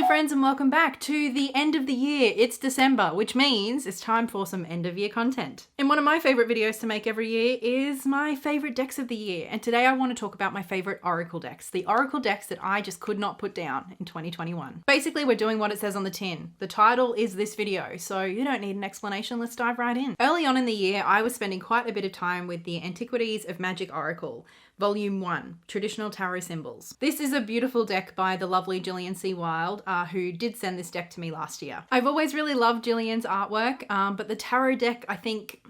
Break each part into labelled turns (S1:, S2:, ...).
S1: Hello friends and welcome back to the end of the year. It's December, which means it's time for some end of year content. And one of my favorite videos to make every year is my favorite decks of the year. And today I want to talk about my favorite Oracle decks. The Oracle decks that I just could not put down in 2021. Basically, we're doing what it says on the tin. The title is this video, so you don't need an explanation. Let's dive right in. Early on in the year, I was spending quite a bit of time with the Antiquities of Magic Oracle, Volume 1, Traditional Tarot Symbols. This is a beautiful deck by the lovely Gillian C. Wild, who did send this deck to me last year. I've always really loved Gillian's artwork, but the tarot deck, I think,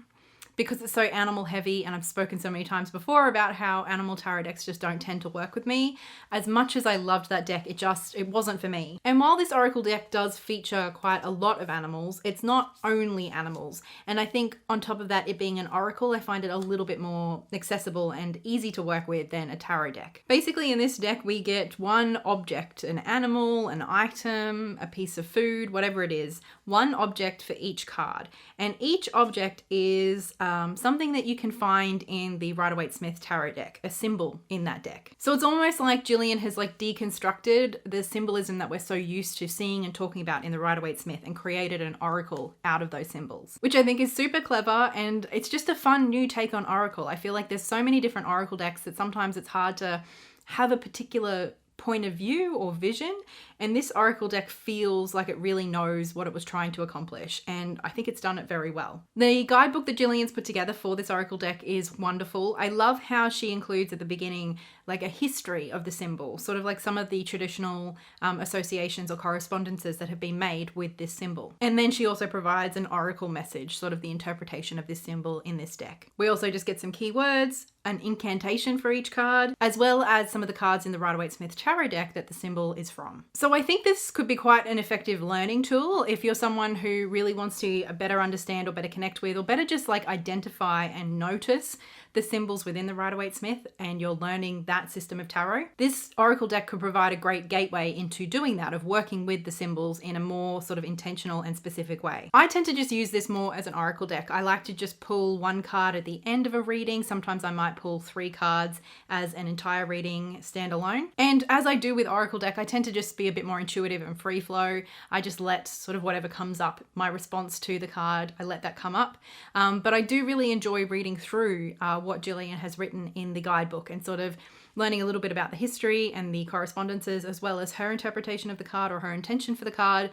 S1: because it's so animal heavy, and I've spoken so many times before about how animal tarot decks just don't tend to work with me. As much as I loved that deck, it wasn't for me. And while this Oracle deck does feature quite a lot of animals, it's not only animals. And I think on top of that, it being an Oracle, I find it a little bit more accessible and easy to work with than a tarot deck. Basically in this deck, we get one object, an animal, an item, a piece of food, whatever it is, one object for each card. And each object is something that you can find in the Rider-Waite-Smith tarot deck, a symbol in that deck. So it's almost like Gillian has deconstructed the symbolism that we're so used to seeing and talking about in the Rider-Waite-Smith and created an oracle out of those symbols, which I think is super clever, and it's just a fun new take on oracle. I feel like there's so many different oracle decks that sometimes it's hard to have a particular point of view or vision, and this oracle deck feels like it really knows what it was trying to accomplish, and I think it's done it very well. The guidebook that Gillian's put together for this oracle deck is wonderful. I love how she includes at the beginning like a history of the symbol, sort of like some of the traditional associations or correspondences that have been made with this symbol. And then she also provides an oracle message, sort of the interpretation of this symbol in this deck. We also just get some keywords, an incantation for each card, as well as some of the cards in the Rider-Waite-Smith tarot deck that the symbol is from. So I think this could be quite an effective learning tool if you're someone who really wants to better understand or better connect with, or better just identify and notice the symbols within the Rider-Waite-Smith, and you're learning that system of tarot. This oracle deck could provide a great gateway into doing that, of working with the symbols in a more sort of intentional and specific way. I tend to just use this more as an oracle deck. I like to just pull one card at the end of a reading. Sometimes I might pull 3 cards as an entire reading standalone. And as I do with oracle deck, I tend to just be a bit more intuitive and free flow. I just let sort of whatever comes up, my response to the card, I let that come up. But I do really enjoy reading through what Gillian has written in the guidebook and sort of learning a little bit about the history and the correspondences, as well as her interpretation of the card or her intention for the card.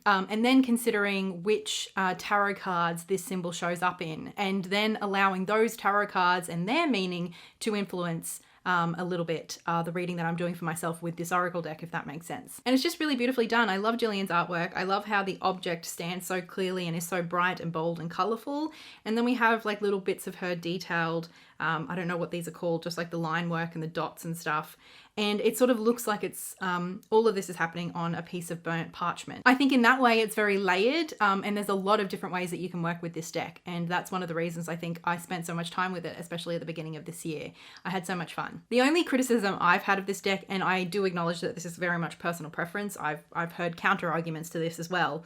S1: And then considering which tarot cards this symbol shows up in, and then allowing those tarot cards and their meaning to influence a little bit the reading that I'm doing for myself with this oracle deck, if that makes sense. And it's just really beautifully done. I love Gillian's artwork. I love how the object stands so clearly and is so bright and bold and colorful. And then we have little bits of her detailed, I don't know what these are called, just the line work and the dots and stuff. And it sort of looks like it's, all of this is happening on a piece of burnt parchment. I think in that way it's very layered, and there's a lot of different ways that you can work with this deck. And that's one of the reasons I think I spent so much time with it, especially at the beginning of this year. I had so much fun. The only criticism I've had of this deck, and I do acknowledge that this is very much personal preference, I've heard counter arguments to this as well,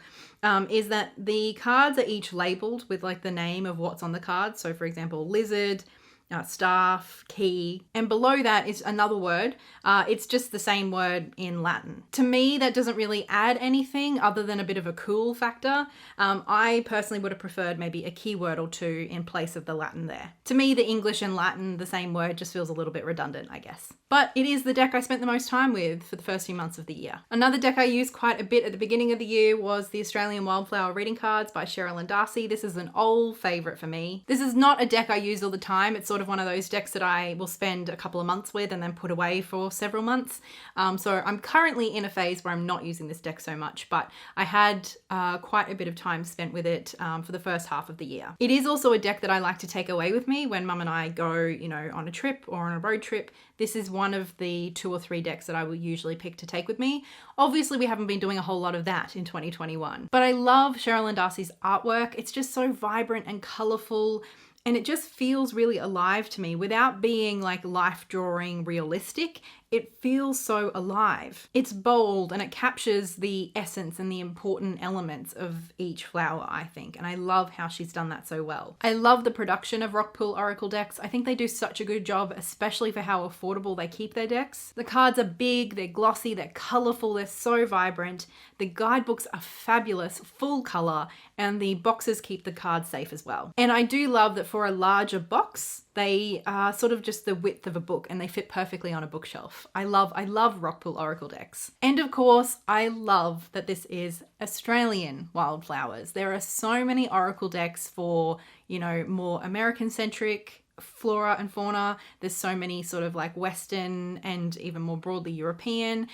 S1: is that the cards are each labeled with the name of what's on the card. So for example, lizard, staff, key, and below that is another word. It's just the same word in Latin. To me, that doesn't really add anything other than a bit of a cool factor. I personally would have preferred maybe a keyword or two in place of the Latin there. To me, the English and Latin, the same word, just feels a little bit redundant, I guess. But it is the deck I spent the most time with for the first few months of the year. Another deck I used quite a bit at the beginning of the year was the Australian Wildflower Reading Cards by Cheryl and Darcy. This is an old favorite for me. This is not a deck I use all the time. It's sort of one of those decks that I will spend a couple of months with and then put away for several months. So I'm currently in a phase where I'm not using this deck so much, but I had quite a bit of time spent with it for the first half of the year. It is also a deck that I like to take away with me when Mum and I go, on a trip or on a road trip. This is one of the 2 or 3 decks that I will usually pick to take with me. Obviously, we haven't been doing a whole lot of that in 2021, but I love Cheryl and Darcy's artwork. It's just so vibrant and colorful, and it just feels really alive to me without being life drawing realistic. it feels so alive. It's bold and it captures the essence and the important elements of each flower, I think, and I love how she's done that so well. I love the production of Rockpool Oracle decks. I think they do such a good job, especially for how affordable they keep their decks. The cards are big, they're glossy, they're colourful, they're so vibrant. The guidebooks are fabulous, full colour, and the boxes keep the cards safe as well. And I do love that for a larger box, they are sort of just the width of a book and they fit perfectly on a bookshelf. I love Rockpool Oracle decks. And of course, I love that this is Australian wildflowers. There are so many Oracle decks for, you know, more American-centric flora and fauna. There's so many sort of like Western and even more broadly European.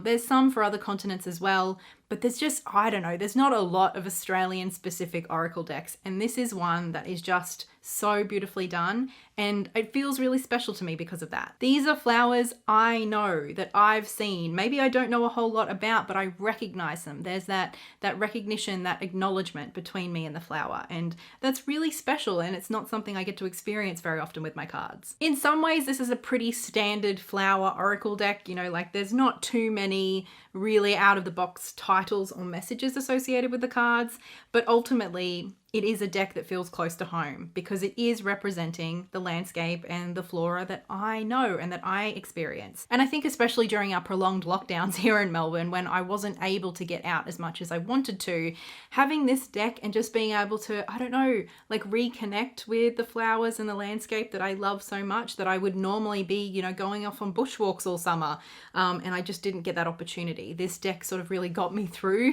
S1: There's some for other continents as well, but there's just, I don't know, there's not a lot of Australian specific Oracle decks. And this is one that is just so beautifully done. And it feels really special to me because of that. These are flowers I know, that I've seen. Maybe I don't know a whole lot about, but I recognize them. There's that recognition, that acknowledgement between me and the flower. And that's really special. And it's not something I get to experience very often with my cards. In some ways, this is a pretty standard flower Oracle deck. You know, like there's not too many really out of the box titles or messages associated with the cards, but ultimately it is a deck that feels close to home because it is representing the landscape and the flora that I know and that I experience. And I think especially during our prolonged lockdowns here in Melbourne, when I wasn't able to get out as much as I wanted to, having this deck and just being able to, I don't know, like reconnect with the flowers and the landscape that I love so much, that I would normally be, you know, going off on bushwalks all summer. And I just didn't get that opportunity. This deck sort of really got me through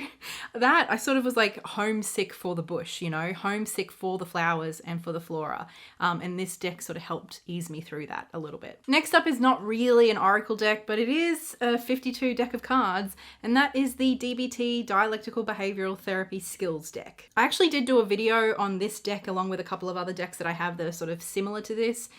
S1: that. I sort of was like homesick for the bush, you know, homesick for the flowers and for the flora. And this deck sort of helped ease me through that a little bit. Next up is not really an Oracle deck, but it is a 52 deck of cards, and that is the DBT Dialectical Behavioral Therapy Skills deck. I actually did do a video on this deck along with a couple of other decks that I have that are sort of similar to this,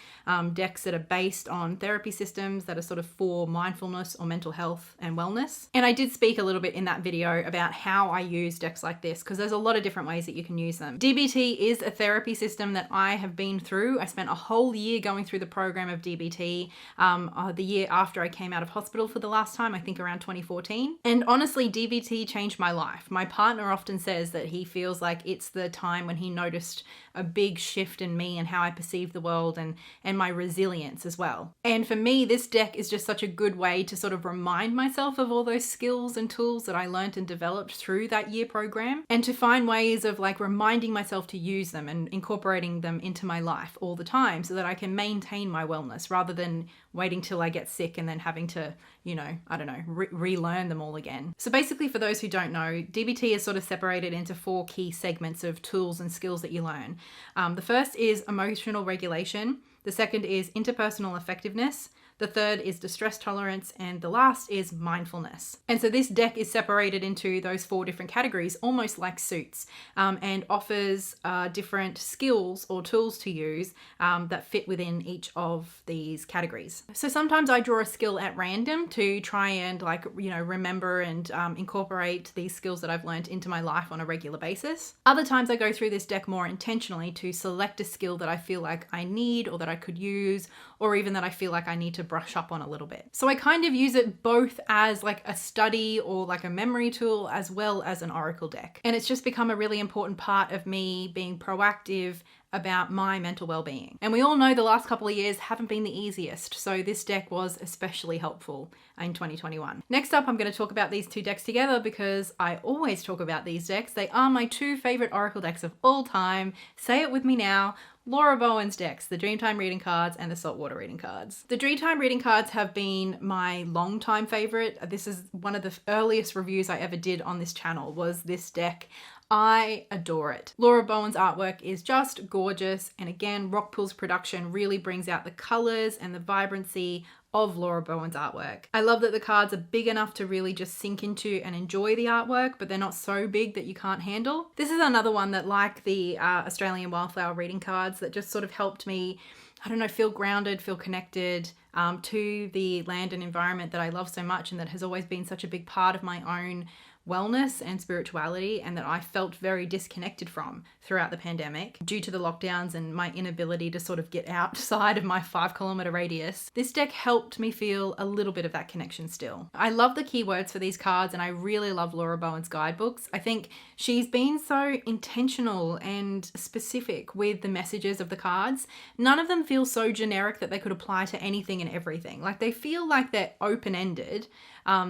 S1: decks that are based on therapy systems that are sort of for mindfulness or mental health and wellness. And I did speak a little bit in that video about how I use decks like this, because there's a lot of different ways that you can use them. DBT is a therapy system that I have been through. I spent a whole year going through the program of DBT, the year after I came out of hospital for the last time, I think around 2014. And honestly, DBT changed my life. My partner often says that he feels like it's the time when he noticed a big shift in me and how I perceive the world and my resilience as well. And for me, this deck is just such a good way to sort of remind myself of all those skills and tools that I learned and developed through that year program, and to find ways of like reminding myself to use them and incorporating them into my life all the time so that I can maintain my wellness rather than waiting till I get sick and then having to, you know, I don't know, relearn them all again. So basically, for those who don't know, DBT is sort of separated into 4 key segments of tools and skills that you learn. The first is emotional regulation. The second is interpersonal effectiveness. The third is distress tolerance, and the last is mindfulness. And so this deck is separated into those 4 different categories, almost like suits, and offers different skills or tools to use that fit within each of these categories. So sometimes I draw a skill at random to try and remember and incorporate these skills that I've learned into my life on a regular basis. Other times I go through this deck more intentionally to select a skill that I feel like I need or that I could use, or even that I feel like I need to brush up on a little bit. So I kind of use it both as like a study or like a memory tool as well as an Oracle deck. And it's just become a really important part of me being proactive about my mental well-being. And we all know the last couple of years haven't been the easiest, so this deck was especially helpful in 2021. Next up, I'm going to talk about these 2 decks together because I always talk about these decks. They are my 2 favorite Oracle decks of all time. Say it with me now. Laura Bowen's decks, the Dreamtime reading cards and the Saltwater reading cards. The Dreamtime reading cards have been my long-time favorite. This is one of the earliest reviews I ever did on this channel, was this deck. I adore it. Laura Bowen's artwork is just gorgeous, and again, Rockpool's production really brings out the colors and the vibrancy of Laura Bowen's artwork. I love that the cards are big enough to really just sink into and enjoy the artwork, but they're not so big that you can't handle. This is another one that, like the Australian Wildflower reading cards, that just sort of helped me, I don't know, feel grounded, feel connected to the land and environment that I love so much and that has always been such a big part of my own wellness and spirituality, and that I felt very disconnected from throughout the pandemic due to the lockdowns and my inability to sort of get outside of my 5-kilometer radius. This deck helped me feel a little bit of that connection still. I love the keywords for these cards, and I really love Laura Bowen's guidebooks. I think she's been so intentional and specific with the messages of the cards. None of them feel so generic that they could apply to anything and everything. Like, they feel like they're open-ended,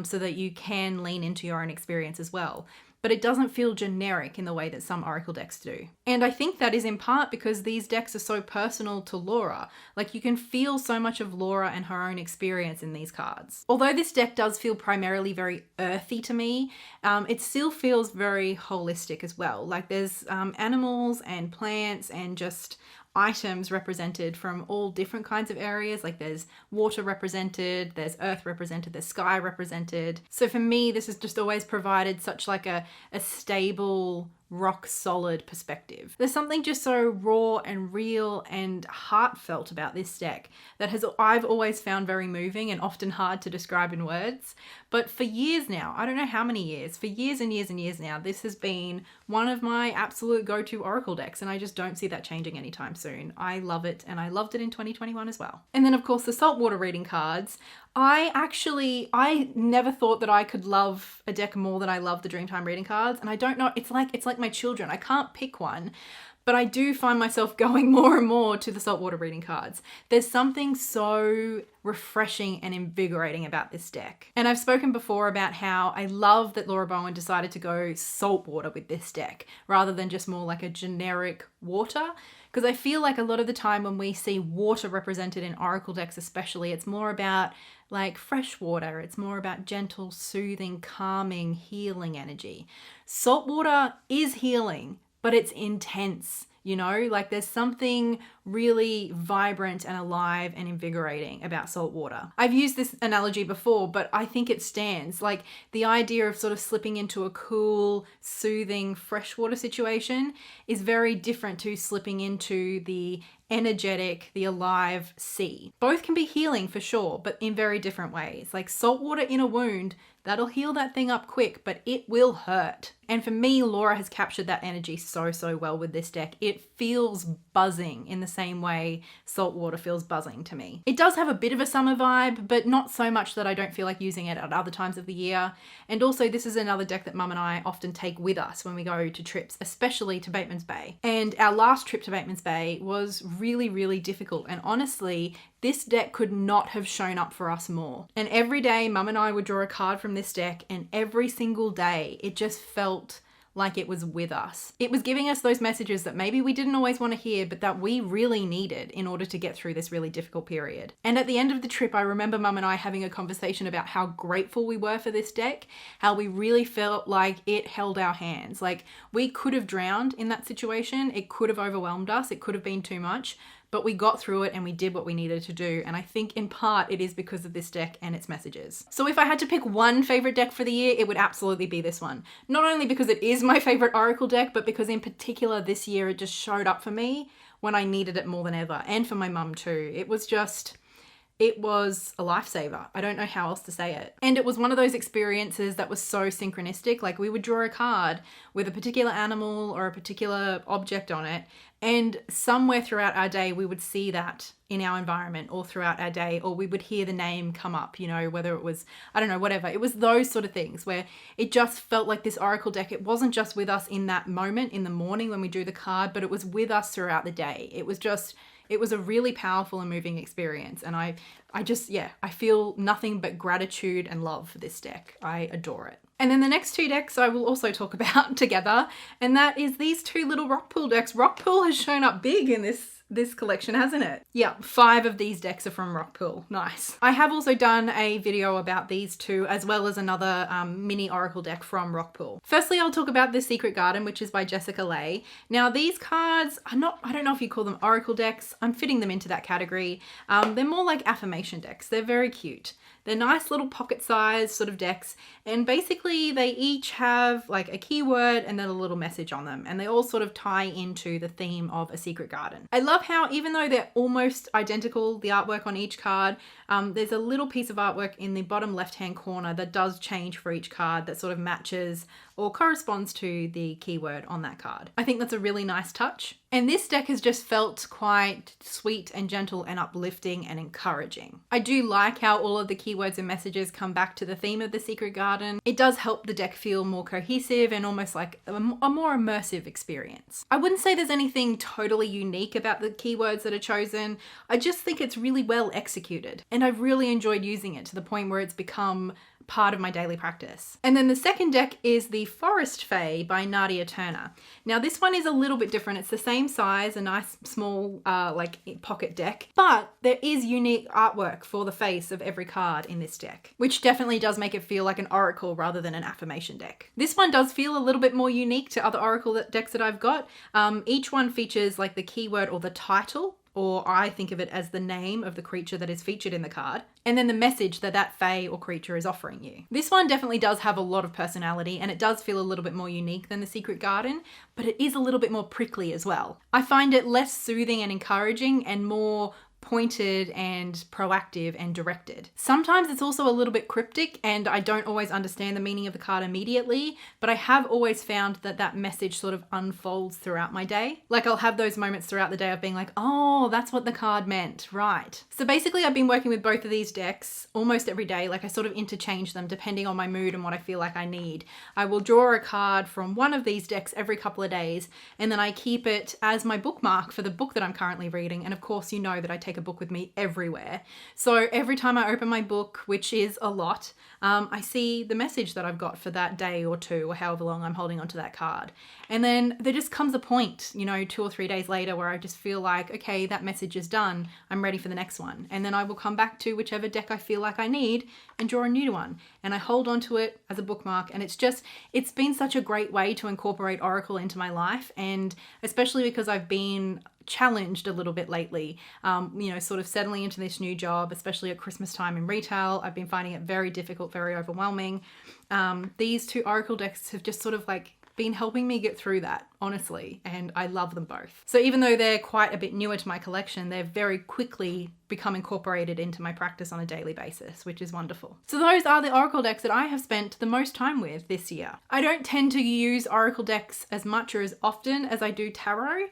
S1: so that you can lean into your own experience as well. But it doesn't feel generic in the way that some oracle decks do. And I think that is in part because these decks are so personal to Laura. Like, you can feel so much of Laura and her own experience in these cards. Although this deck does feel primarily very earthy to me, it still feels very holistic as well. Like, there's animals and plants and just items represented from all different kinds of areas. Like, there's water represented, there's earth represented, there's sky represented. So for me, this has just always provided such like a stable, rock solid perspective. There's something just so raw and real and heartfelt about this deck that I've always found very moving and often hard to describe in words. But for years now, I don't know how many years, for years and years and years now, this has been one of my absolute go-to oracle decks, and I just don't see that changing anytime soon. I love it, and I loved it in 2021 as well. And then of course the saltwater reading cards. I never thought that I could love a deck more than I love the Dreamtime reading cards. And I don't know, it's like my children. I can't pick one, but I do find myself going more and more to the saltwater reading cards. There's something so refreshing and invigorating about this deck. And I've spoken before about how I love that Laura Bowen decided to go saltwater with this deck rather than just more like a generic water. Because I feel like a lot of the time when we see water represented in oracle decks especially, it's more about like fresh water. It's more about gentle, soothing, calming, healing energy. Salt water is healing, but it's intense. You know, like there's something really vibrant and alive and invigorating about salt water. I've used this analogy before, but I think it stands. Like, the idea of sort of slipping into a cool, soothing, freshwater situation is very different to slipping into the energetic, the alive sea. Both can be healing for sure, but in very different ways. Like, salt water in a wound, that'll heal that thing up quick, but it will hurt. And for me, Laura has captured that energy so well with this deck. It feels buzzing in the same way salt water feels buzzing to me. It does have a bit of a summer vibe, but not so much that I don't feel like using it at other times of the year. And also, this is another deck that Mum and I often take with us when we go to trips, especially to Bateman's Bay. And our last trip to Bateman's Bay was really difficult. And honestly, this deck could not have shown up for us more. And every day, Mum and I would draw a card from this deck, and every single day, it just felt like it was with us. It was giving us those messages that maybe we didn't always want to hear, but that we really needed in order to get through this really difficult period. And at the end of the trip, I remember Mum and I having a conversation about how grateful we were for this deck, how we really felt like it held our hands. Like, we could have drowned in that situation. It could have overwhelmed us. It could have been too much. But we got through it and we did what we needed to do. And I think in part it is because of this deck and its messages. So if I had to pick one favorite deck for the year, it would absolutely be this one. Not only because it is my favorite oracle deck, but because in particular this year it just showed up for me when I needed it more than ever. And for my mum too. It was a lifesaver. I don't know how else to say it. And it was one of those experiences that was so synchronistic. Like, we would draw a card with a particular animal or a particular object on it, and somewhere throughout our day we would see that in our environment, or throughout our day, or we would hear the name come up, you know, whether it was, I don't know, whatever. It was those sort of things where it just felt like this oracle deck, it wasn't just with us in that moment in the morning when we drew the card, but it was with us throughout the day. It was a really powerful and moving experience. And I feel nothing but gratitude and love for this deck. I adore it. And then the next two decks I will also talk about together, and that is these two little Rockpool decks. Rockpool has shown up big in this collection, hasn't it? Yeah, 5 of these decks are from Rockpool. Nice. I have also done a video about these two, as well as another mini oracle deck from Rockpool. Firstly, I'll talk about The Secret Garden, which is by Jessica Leigh. Now, these cards are I don't know if you call them oracle decks. I'm fitting them into that category. They're more like affirmation decks. They're very cute. They're nice little pocket-sized sort of decks, and basically they each have like a keyword and then a little message on them, and they all sort of tie into the theme of A Secret Garden. I love love how even though they're almost identical, the artwork on each card, there's a little piece of artwork in the bottom left-hand corner that does change for each card that sort of matches or corresponds to the keyword on that card. I think that's a really nice touch. And this deck has just felt quite sweet and gentle and uplifting and encouraging. I do like how all of the keywords and messages come back to the theme of the Secret Garden. It does help the deck feel more cohesive and almost like a more immersive experience. I wouldn't say there's anything totally unique about the keywords that are chosen. I just think it's really well executed. And I've really enjoyed using it to the point where it's become part of my daily practice. And then the second deck is the Forest Fae by Nadia Turner. Now this one is a little bit different. It's the same size, a nice small like pocket deck, but there is unique artwork for the face of every card in this deck, which definitely does make it feel like an oracle rather than an affirmation deck. This one does feel a little bit more unique to other oracle decks that I've got. Each one features like the keyword or the title, or I think of it as the name of the creature that is featured in the card, and then the message that that fae or creature is offering you. This one definitely does have a lot of personality, and it does feel a little bit more unique than the Secret Garden, but it is a little bit more prickly as well. I find it less soothing and encouraging and more pointed and proactive and directed. Sometimes it's also a little bit cryptic and I don't always understand the meaning of the card immediately, but I have always found that that message sort of unfolds throughout my day. Like I'll have those moments throughout the day of being like, oh, that's what the card meant, right? So basically I've been working with both of these decks almost every day. Like I sort of interchange them depending on my mood and what I feel like I need. I will draw a card from one of these decks every couple of days, and then I keep it as my bookmark for the book that I'm currently reading. And of course, you know that I take a book with me everywhere. So every time I open my book, which is a lot, I see the message that I've got for that day or two or however long I'm holding onto that card. And then there just comes a point, 2 or 3 days later where I just feel like, okay, that message is done. I'm ready for the next one. And then I will come back to whichever deck I feel like I need and draw a new one. And I hold onto it as a bookmark. And it's been such a great way to incorporate Oracle into my life. And especially because I've been challenged a little bit lately, sort of settling into this new job, especially at Christmas time in retail. I've been finding it very difficult, very overwhelming. These two Oracle decks have just sort of like been helping me get through that, honestly, and I love them both. So even though they're quite a bit newer to my collection, they've very quickly become incorporated into my practice on a daily basis, which is wonderful. So those are the Oracle decks that I have spent the most time with this year. I don't tend to use Oracle decks as much or as often as I do tarot,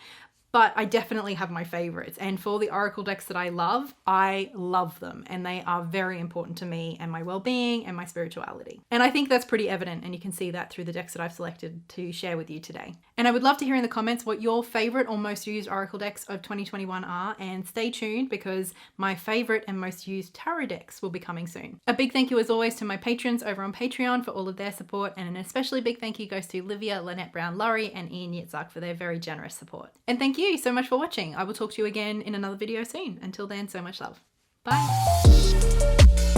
S1: but I definitely have my favorites. And for the Oracle decks that I love them. And they are very important to me and my well-being and my spirituality. And I think that's pretty evident. And you can see that through the decks that I've selected to share with you today. And I would love to hear in the comments what your favorite or most used Oracle decks of 2021 are. And stay tuned because my favorite and most used tarot decks will be coming soon. A big thank you as always to my patrons over on Patreon for all of their support. And an especially big thank you goes to Livia, Lynette Brown, Laurie, and Ian Yitzhak for their very generous support. And thank you so much for watching. I will talk to you again in another video soon. Until then, so much love. Bye.